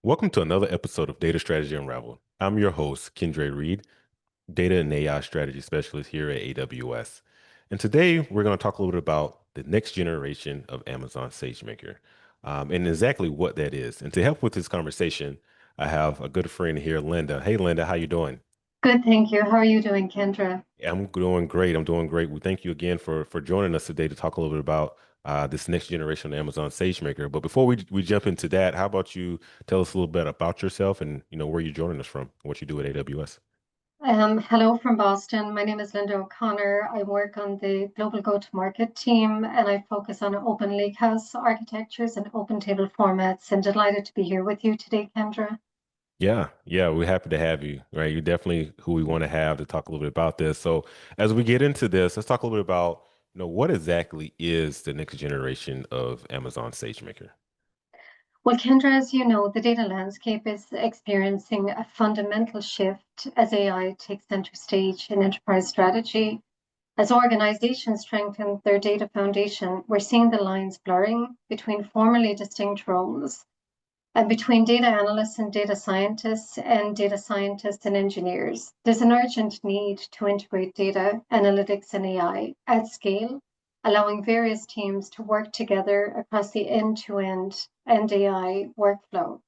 Welcome to another episode of Data Strategy Unraveled. I'm your host, Kendra Reed, Data and AI Strategy Specialist here at AWS. And today we're going to talk a little bit about the next generation of Amazon SageMaker and exactly what that is. And to help with this conversation, I have a good friend here, Linda. Hey, Linda, how you doing? Good, thank you. How are you doing, Kendra? Yeah, I'm doing great. I'm doing great. We thank you again for joining us today to talk a little bit about this next generation of Amazon SageMaker. But before we jump into that, how about you tell us a little bit about yourself and where you're joining us from, and what you do at AWS? Hello from Boston. My name is Linda O'Connor. I work on the global go-to-market team and I focus on open lakehouse architectures and open table formats. And delighted to be here with you today, Kendra. Yeah, we're happy to have you. Right, you're definitely who we want to have to talk a little bit about this. So as we get into this, let's talk a little bit about what exactly is the next generation of Amazon SageMaker. Well, Kendra, as you know, the data landscape is experiencing a fundamental shift as AI takes center stage in enterprise strategy. As organizations strengthen their data foundation, we're seeing the lines blurring between formerly distinct roles and between data analysts and data scientists and engineers. There's an urgent need to integrate data, analytics, and AI at scale, allowing various teams to work together across the end-to-end and AI workflow.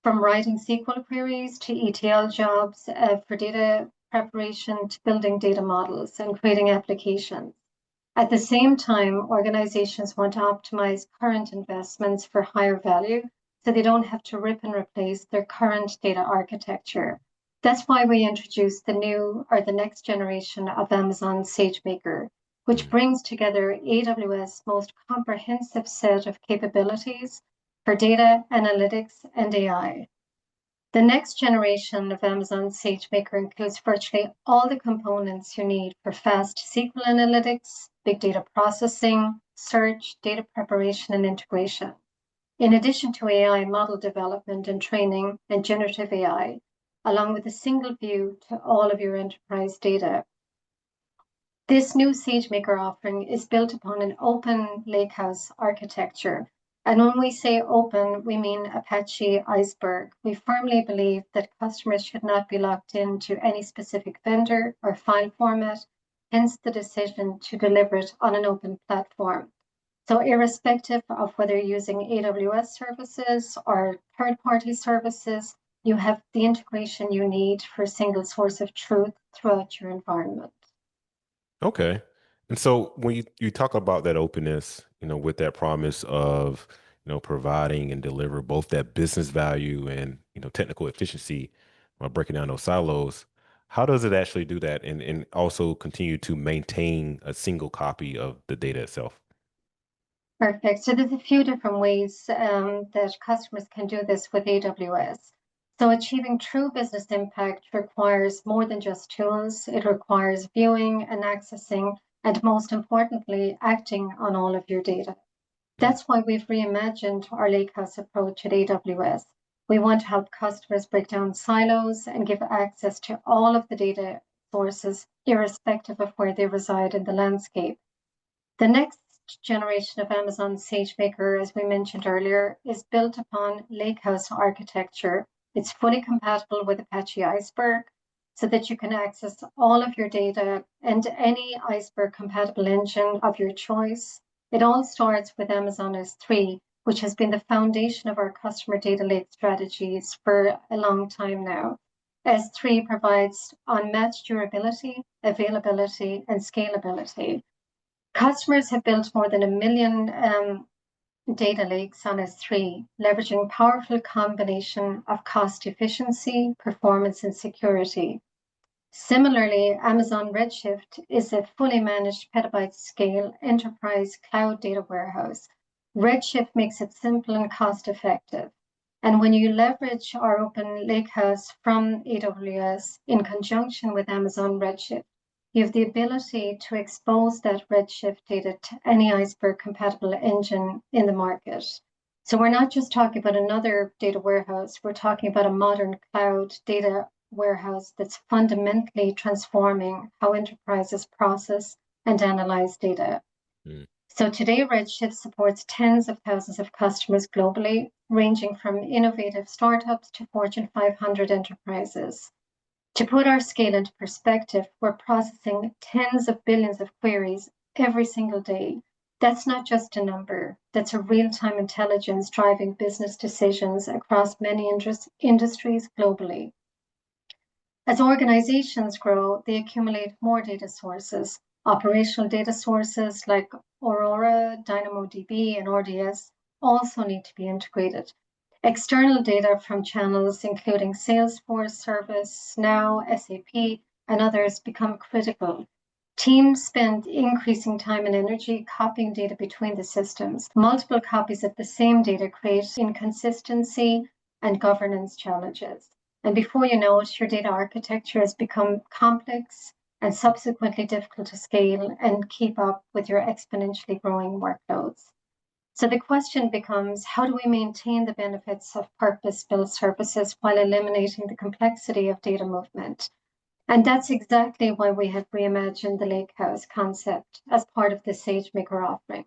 From writing SQL queries to ETL jobs for data preparation to building data models and creating applications. At the same time, organizations want to optimize current investments for higher value so they don't have to rip and replace their current data architecture. That's why we introduced the next generation of Amazon SageMaker, which Mm. brings together AWS' most comprehensive set of capabilities for data, analytics, and AI. The next generation of Amazon SageMaker includes virtually all the components you need for fast SQL analytics, big data processing, search, data preparation, and integration. In addition to AI model development and training and generative AI, along with a single view to all of your enterprise data. This new SageMaker offering is built upon an open Lakehouse architecture. And when we say open, we mean Apache Iceberg. We firmly believe that customers should not be locked into any specific vendor or file format, hence the decision to deliver it on an open platform. So irrespective of whether you're using AWS services or third-party services, you have the integration you need for a single source of truth throughout your environment. Okay. And so when you talk about that openness, with that promise of, providing and deliver both that business value and, technical efficiency while breaking down those silos, how does it actually do that and also continue to maintain a single copy of the data itself? Perfect. So there's a few different ways that customers can do this with AWS. So achieving true business impact requires more than just tools. It requires viewing and accessing, and most importantly, acting on all of your data. Mm. That's why we've reimagined our Lakehouse approach at AWS. We want to help customers break down silos and give access to all of the data sources, irrespective of where they reside in the landscape. The next generation of Amazon SageMaker, as we mentioned earlier, is built upon Lakehouse architecture. It's fully compatible with Apache Iceberg so that you can access all of your data and any Iceberg compatible engine of your choice. It all starts with Amazon S3, which has been the foundation of our customer data lake strategies for a long time now. S3 provides unmatched durability, availability, and scalability. Customers have built more than a million data lakes on S3, leveraging powerful combination of cost efficiency, performance, and security. Similarly, Amazon Redshift is a fully managed petabyte scale enterprise cloud data warehouse. Redshift makes it simple and cost effective. And when you leverage our open lakehouse from AWS in conjunction with Amazon Redshift, you have the ability to expose that Redshift data to any Iceberg compatible engine in the market. So we're not just talking about another data warehouse, we're talking about a modern cloud data warehouse that's fundamentally transforming how enterprises process and analyze data. Mm. So today, Redshift supports tens of thousands of customers globally, ranging from innovative startups to Fortune 500 enterprises. To put our scale into perspective, we're processing tens of billions of queries every single day. That's not just a number, that's a real-time intelligence driving business decisions across many industries globally. As organizations grow, they accumulate more data sources. Operational data sources like Aurora, DynamoDB, and RDS also need to be integrated. External data from channels including Salesforce, ServiceNow, SAP, and others become critical. Teams spend increasing time and energy copying data between the systems. Multiple copies of the same data create inconsistency and governance challenges. And before you know it, your data architecture has become complex and subsequently difficult to scale and keep up with your exponentially growing workloads. So the question becomes, how do we maintain the benefits of purpose-built services while eliminating the complexity of data movement? And that's exactly why we have reimagined the Lakehouse concept as part of the SageMaker offering.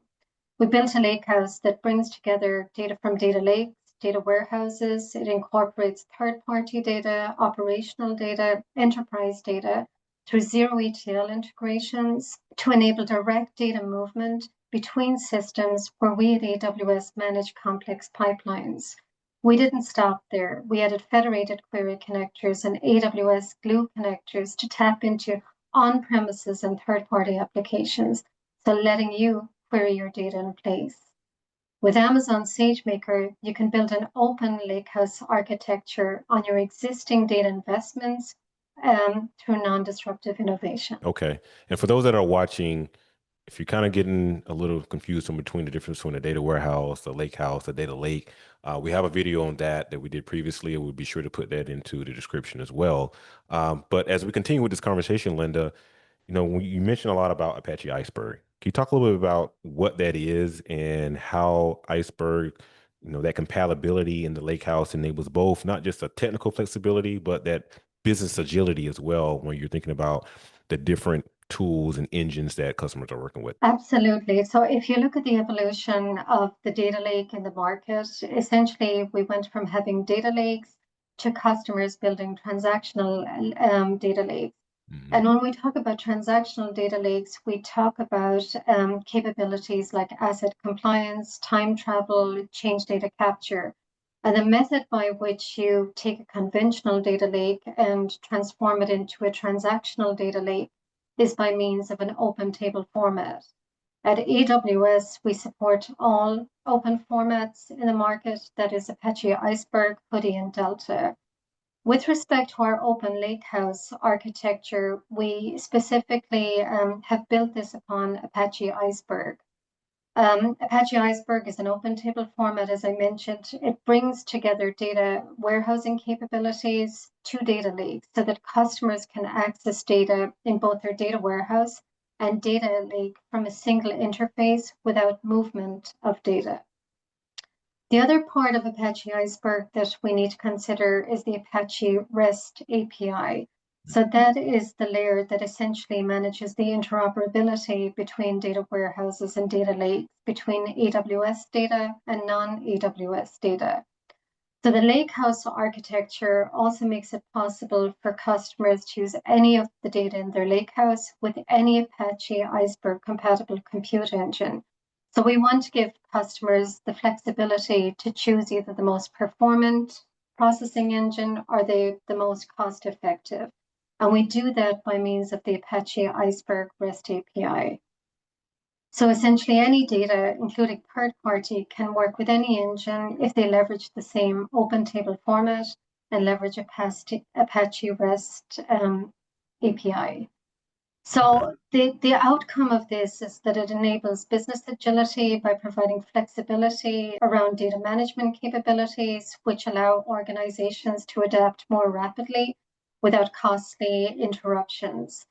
We built a lakehouse that brings together data from data lakes, data warehouses. It incorporates third-party data, operational data, enterprise data through Zero-ETL integrations to enable direct data movement between systems where we at AWS manage complex pipelines. We didn't stop there. We added federated query connectors and AWS Glue connectors to tap into on-premises and third-party applications, so letting you query your data in place. With Amazon SageMaker, you can build an open lakehouse architecture on your existing data investments through non-disruptive innovation. Okay. And for those that are watching, if you're kind of getting a little confused in between the difference between a data warehouse, the lake house, a data lake, we have a video on that we did previously, and we'll be sure to put that into the description as well. But as we continue with this conversation, Linda, you mentioned a lot about Apache Iceberg. Can you talk a little bit about what that is and how Iceberg, that compatibility in the lake house enables both not just a technical flexibility, but that business agility as well when you're thinking about the different tools and engines that customers are working with? Absolutely. So if you look at the evolution of the data lake in the market, essentially we went from having data lakes to customers building transactional data lakes. And when we talk about transactional data lakes, we talk about capabilities like asset compliance, time travel, change data capture. And the method by which you take a conventional data lake and transform it into a transactional data lake is by means of an open table format. At AWS, we support all open formats in the market, that is Apache Iceberg, Hoodie, and Delta. With respect to our open lakehouse architecture, we specifically have built this upon Apache Iceberg. Apache Iceberg is an open table format, as I mentioned. It brings together data warehousing capabilities to data lakes so that customers can access data in both their data warehouse and data lake from a single interface without movement of data. The other part of Apache Iceberg that we need to consider is the Apache REST API. So that is the layer that essentially manages the interoperability between data warehouses and data lakes, between AWS data and non-AWS data. So the Lakehouse architecture also makes it possible for customers to use any of the data in their Lakehouse with any Apache Iceberg compatible compute engine. So we want to give customers the flexibility to choose either the most performant processing engine or the most cost effective. And we do that by means of the Apache Iceberg REST API. So essentially any data, including third party, can work with any engine if they leverage the same open table format and leverage Apache REST API. So the outcome of this is that it enables business agility by providing flexibility around data management capabilities, which allow organizations to adapt more rapidly without costly interruptions.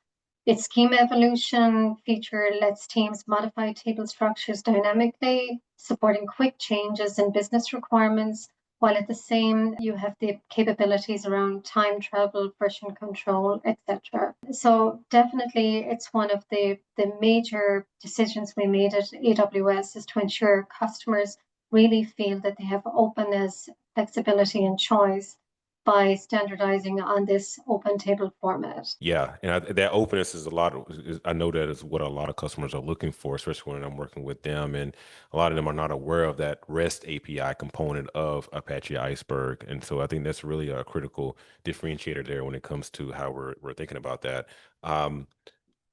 Its schema evolution feature lets teams modify table structures dynamically, supporting quick changes in business requirements, while at the same you have the capabilities around time travel, version control, etc. So definitely it's one of the major decisions we made at AWS is to ensure customers really feel that they have openness, flexibility, and choice by standardizing on this open table format. Yeah, and that openness is a lot of, I know that is what a lot of customers are looking for, especially when I'm working with them. And a lot of them are not aware of that REST API component of Apache Iceberg. And so I think that's really a critical differentiator there when it comes to how we're thinking about that. Um,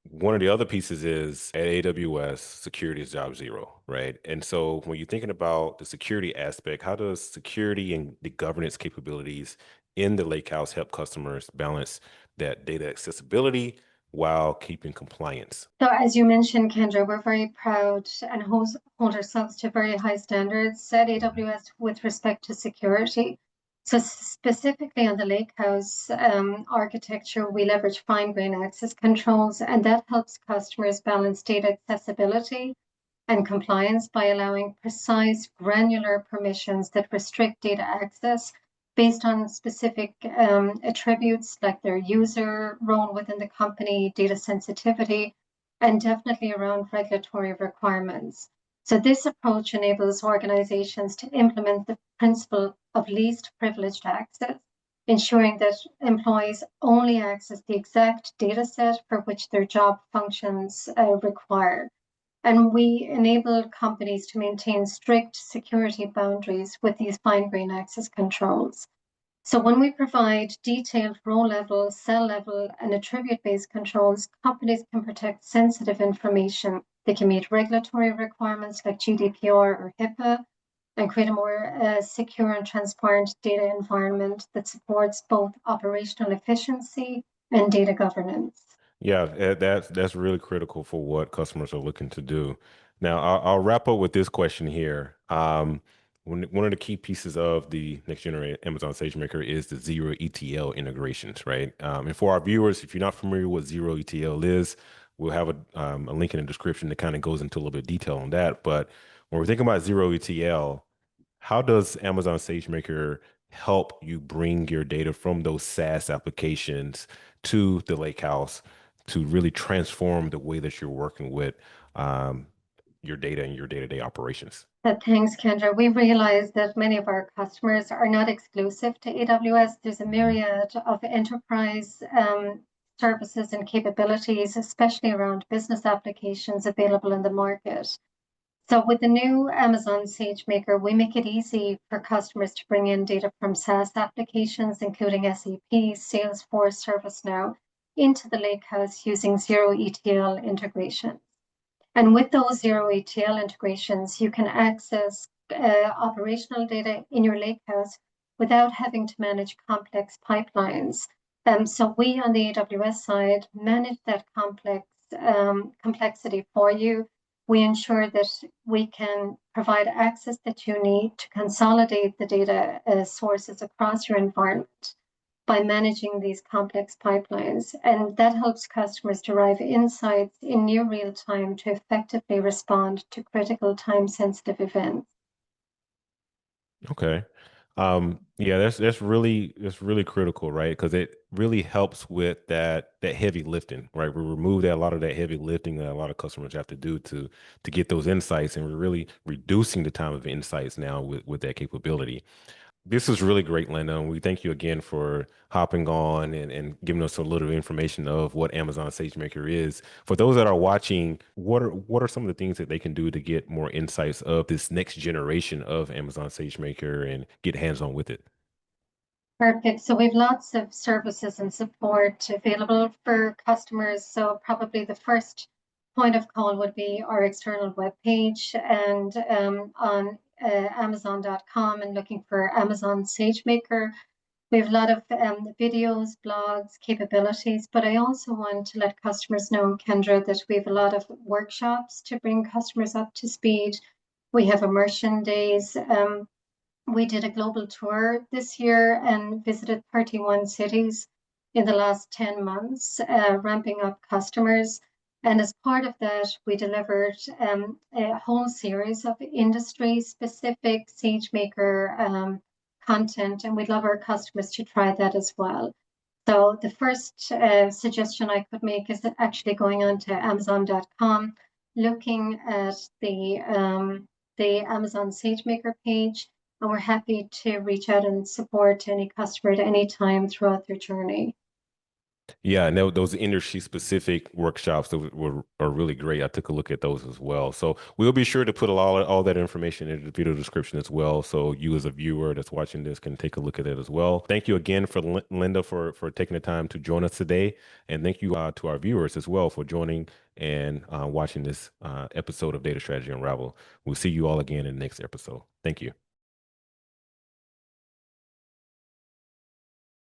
One of the other pieces is at AWS, security is job zero, right? And so when you're thinking about the security aspect, how does security and the governance capabilities in the Lakehouse help customers balance that data accessibility while keeping compliance? So, as you mentioned, Kendra, we're very proud and hold ourselves to very high standards at Mhm. AWS with respect to security. So, specifically on the Lakehouse architecture, we leverage fine-grained access controls, and that helps customers balance data accessibility and compliance by allowing precise, granular permissions that restrict data access based on specific attributes like their user role within the company, data sensitivity, and definitely around regulatory requirements. So, this approach enables organizations to implement the principle of least privileged access, ensuring that employees only access the exact data set for which their job functions require. And we enable companies to maintain strict security boundaries with these fine-grained access controls. So when we provide detailed row level, cell level, and attribute-based controls, companies can protect sensitive information. They can meet regulatory requirements like GDPR or HIPAA and create a more secure and transparent data environment that supports both operational efficiency and data governance. Yeah, that's really critical for what customers are looking to do. Now, I'll wrap up with this question here. One of the key pieces of the next generation Amazon SageMaker is the zero ETL integrations, right? And for our viewers, if you're not familiar with zero ETL is, we'll have a link in the description that kind of goes into a little bit of detail on that. But when we're thinking about zero ETL, how does Amazon SageMaker help you bring your data from those SaaS applications to the Lakehouse to really transform the way that you're working with um, your data and your day-to-day operations? Thanks, Kendra. We realize that many of our customers are not exclusive to AWS. There's a Mhm. myriad of enterprise services and capabilities, especially around business applications available in the market. So with the new Amazon SageMaker, we make it easy for customers to bring in data from SaaS applications, including SAP, Salesforce, ServiceNow, into the Lakehouse using zero ETL integration. And with those zero ETL integrations, you can access operational data in your lakehouse without having to manage complex pipelines. So we on the AWS side manage that complexity for you. We ensure that we can provide access that you need to consolidate the data sources across your environment by managing these complex pipelines. And that helps customers derive insights in near real time to effectively respond to critical time sensitive events. Okay. Yeah, that's really critical, right? Because it really helps with that heavy lifting, right? We remove that a lot of that heavy lifting that a lot of customers have to do to get those insights, and we're really reducing the time of insights now with that capability. This is really great, Linda, and we thank you again for hopping on and giving us a little information of what Amazon SageMaker is. For those that are watching, what are some of the things that they can do to get more insights of this next generation of Amazon SageMaker and get hands-on with it? Perfect. So we've lots of services and support available for customers. So probably the first point of call would be our external web page and on Amazon.com and looking for Amazon SageMaker. We have a lot of videos, blogs, capabilities, but I also want to let customers know, Kendra, that we have a lot of workshops to bring customers up to speed. We have immersion days. We did a global tour this year and visited 31 cities in the last 10 months, ramping up customers. And as part of that, we delivered a whole series of industry specific SageMaker content, and we'd love our customers to try that as well. So the first suggestion I could make is that actually going on to Amazon.com, looking at the Amazon SageMaker page, and we're happy to reach out and support any customer at any time throughout their journey. Yeah, and those industry specific workshops that are really great. I took a look at those as well. So we'll be sure to put all that information in the video description as well. So you as a viewer that's watching this can take a look at it as well. Thank you again for Linda for taking the time to join us today. And thank you to our viewers as well for joining and watching this episode of Data Strategy Unravel. We'll see you all again in the next episode. Thank you.